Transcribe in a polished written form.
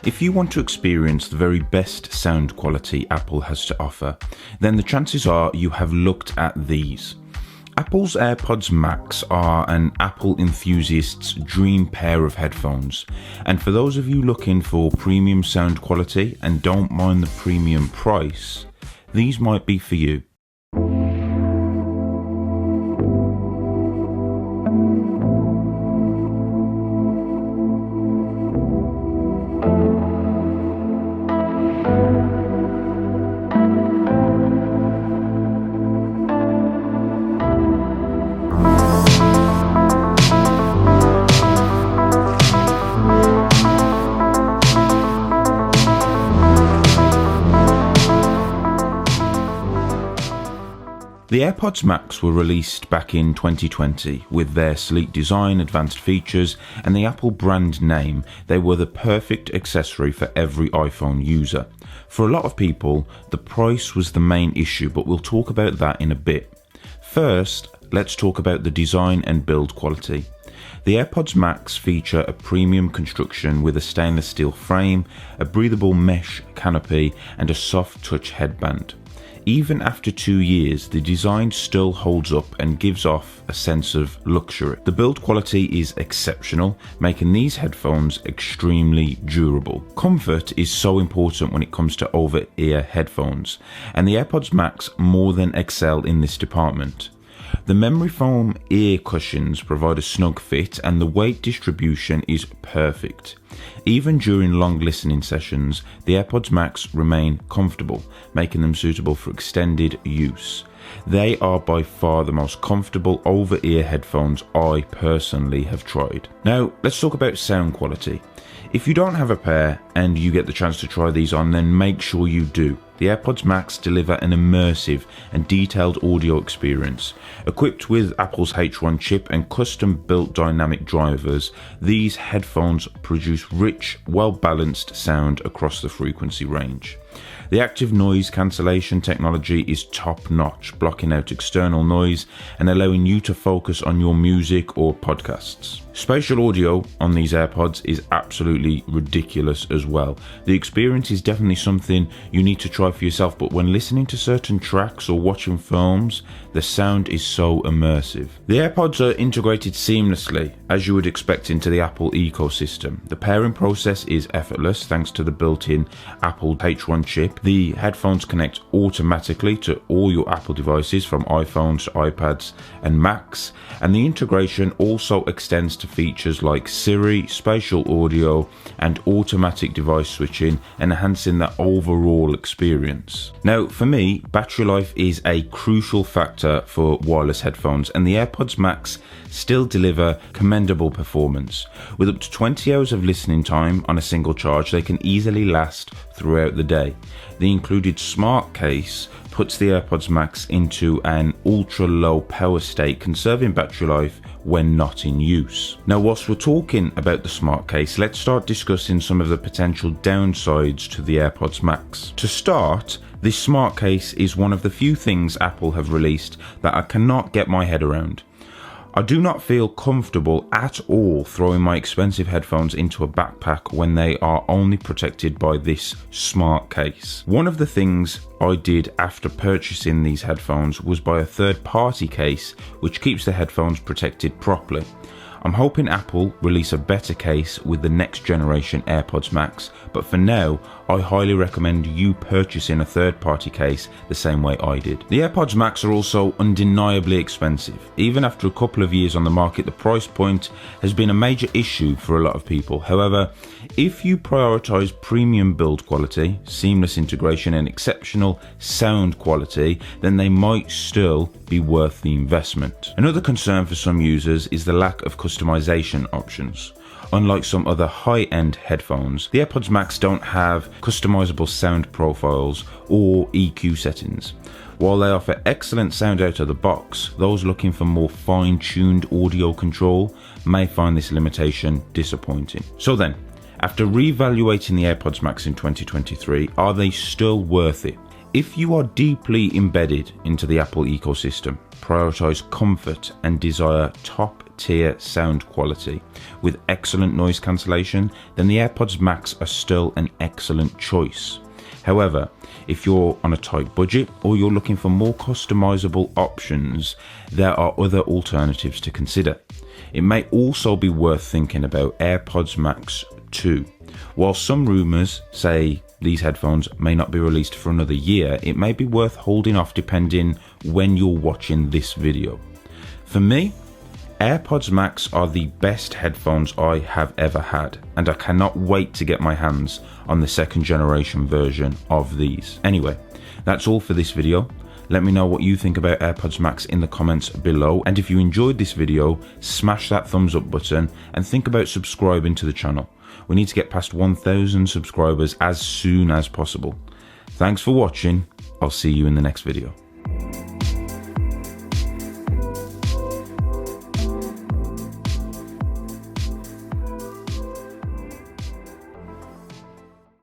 If you want to experience the very best sound quality Apple has to offer, then the chances are you have looked at these. Apple's AirPods Max are an Apple enthusiast's dream pair of headphones, and for those of you looking for premium sound quality and don't mind the premium price, these might be for you. The AirPods Max were released back in 2020 with their sleek design, advanced features, and the Apple brand name. They were the perfect accessory for every iPhone user. For a lot of people, the price was the main issue, but we'll talk about that in a bit. First, let's talk about the design and build quality. The AirPods Max feature a premium construction with a stainless steel frame, a breathable mesh canopy, and a soft touch headband. Even after 2 years, the design still holds up and gives off a sense of luxury. The build quality is exceptional, making these headphones extremely durable. Comfort is so important when it comes to over-ear headphones, and the AirPods Max more than excel in this department. The memory foam ear cushions provide a snug fit, and the weight distribution is perfect. Even during long listening sessions, the AirPods Max remain comfortable, making them suitable for extended use. They are by far the most comfortable over-ear headphones I personally have tried. Now, let's talk about sound quality. If you don't have a pair and you get the chance to try these on, then make sure you do. The AirPods Max deliver an immersive and detailed audio experience. Equipped with Apple's H1 chip and custom-built dynamic drivers, these headphones produce rich, well-balanced sound across the frequency range. The active noise cancellation technology is top-notch, blocking out external noise and allowing you to focus on your music or podcasts. Spatial audio on these AirPods is absolutely ridiculous as well. The experience is definitely something you need to try for yourself, but when listening to certain tracks or watching films, the sound is so immersive. The AirPods are integrated seamlessly, as you would expect, into the Apple ecosystem. The pairing process is effortless thanks to the built-in Apple H1 chip. The headphones connect automatically to all your Apple devices from iPhones to iPads and Macs, and the integration also extends to features like Siri, spatial audio, and automatic device switching, enhancing the overall experience. Now, for me, battery life is a crucial factor for wireless headphones, and the AirPods Max still deliver commendable performance. With up to 20 hours of listening time on a single charge, they can easily last throughout the day. The included smart case puts the AirPods Max into an ultra-low power state, conserving battery life when not in use. Now, whilst we're talking about the smart case, let's start discussing some of the potential downsides to the AirPods Max. To start, this smart case is one of the few things Apple have released that I cannot get my head around. I do not feel comfortable at all throwing my expensive headphones into a backpack when they are only protected by this smart case. One of the things I did after purchasing these headphones was buy a third-party case which keeps the headphones protected properly. I'm hoping Apple release a better case with the next generation AirPods Max, but for now, I highly recommend you purchasing a third-party case the same way I did. The AirPods Max are also undeniably expensive. Even after a couple of years on the market, the price point has been a major issue for a lot of people. However, if you prioritize premium build quality, seamless integration, and exceptional sound quality, then they might still be worth the investment. Another concern for some users is the lack of customization options. Unlike some other high-end headphones, the AirPods Max don't have customizable sound profiles or EQ settings. While they offer excellent sound out of the box, those looking for more fine-tuned audio control may find this limitation disappointing. So then, after reevaluating the AirPods Max in 2023, are they still worth it? If you are deeply embedded into the Apple ecosystem, prioritize comfort and desire top tier sound quality with excellent noise cancellation, then the AirPods Max are still an excellent choice. However, if you're on a tight budget or you're looking for more customizable options, there are other alternatives to consider. It may also be worth thinking about AirPods Max 2. While some rumours say these headphones may not be released for another year, it may be worth holding off depending when you're watching this video. For me, AirPods Max are the best headphones I have ever had, and I cannot wait to get my hands on the second generation version of these. Anyway, that's all for this video. Let me know what you think about AirPods Max in the comments below, and if you enjoyed this video, smash that thumbs up button and think about subscribing to the channel. We need to get past 1,000 subscribers as soon as possible. Thanks for watching. I'll see you in the next video.